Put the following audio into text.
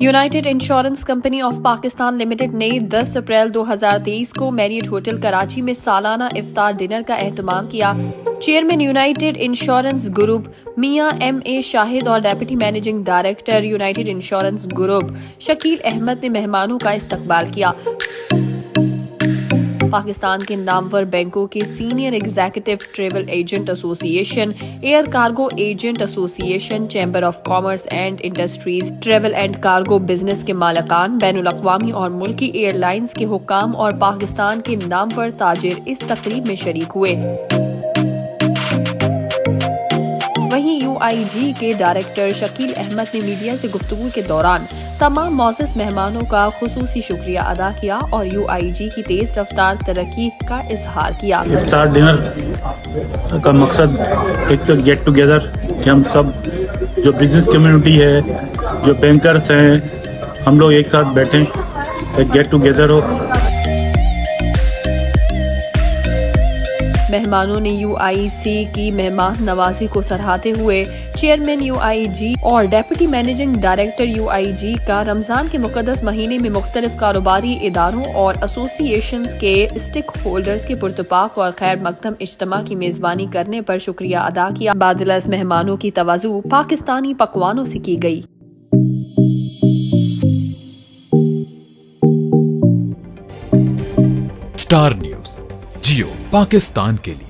United insurance company of Pakistan limited نے 10 April 2023 کو Marriott hotel Karachi میں سالانہ افطار ڈنر کا اہتمام کیا۔ Chairman United Insurance Group Mian M A Shahid اور deputy managing director United Insurance Group Shakeel Ahmed نے مہمانوں کا استقبال کیا۔ پاکستان کے نامور بینکوں کے سینئر ایگزیکٹو ٹریول ایجنٹ ایسوسی ایشن، ایئر کارگو ایجنٹ ایسوسی ایشن، chamber of commerce and industries, travel and cargo business کے مالکان، بین الاقوامی اور ملکی ایئر لائنز کے حکام اور پاکستان کے نامور تاجر اس تقریب میں شریک ہوئے۔ وہیں یو آئی جی کے ڈائریکٹر شکیل احمد نے میڈیا سے گفتگو کے دوران تمام معزز مہمانوں کا خصوصی شکریہ ادا کیا اور یو آئی جی کی تیز رفتار ترقی کا اظہار کیا۔ افطار ڈنر کا مقصد ایک تو گیٹ ٹوگیدر کہ ہم سب جو بزنس کمیونٹی ہے، جو بینکرز ہیں، ہم لوگ ایک ساتھ بیٹھیں، ایک گیٹ ٹوگیدر ہو۔ مہمانوں نے یو آئی سی کی مہمان نوازی کو سراہتے ہوئے چیئرمین یو آئی جی اور ڈپٹی مینیجنگ ڈائریکٹر یو آئی جی کا رمضان کے مقدس مہینے میں مختلف کاروباری اداروں اور ایسوسی ایشنز کے اسٹیک ہولڈرز کے پرتپاک اور خیر مقدم اجتماع کی میزبانی کرنے پر شکریہ ادا کیا۔ بادل از مہمانوں کی توازو پاکستانی پکوانوں سے کی گئی۔ اسٹار نیوز جیو پاکستان کے لیے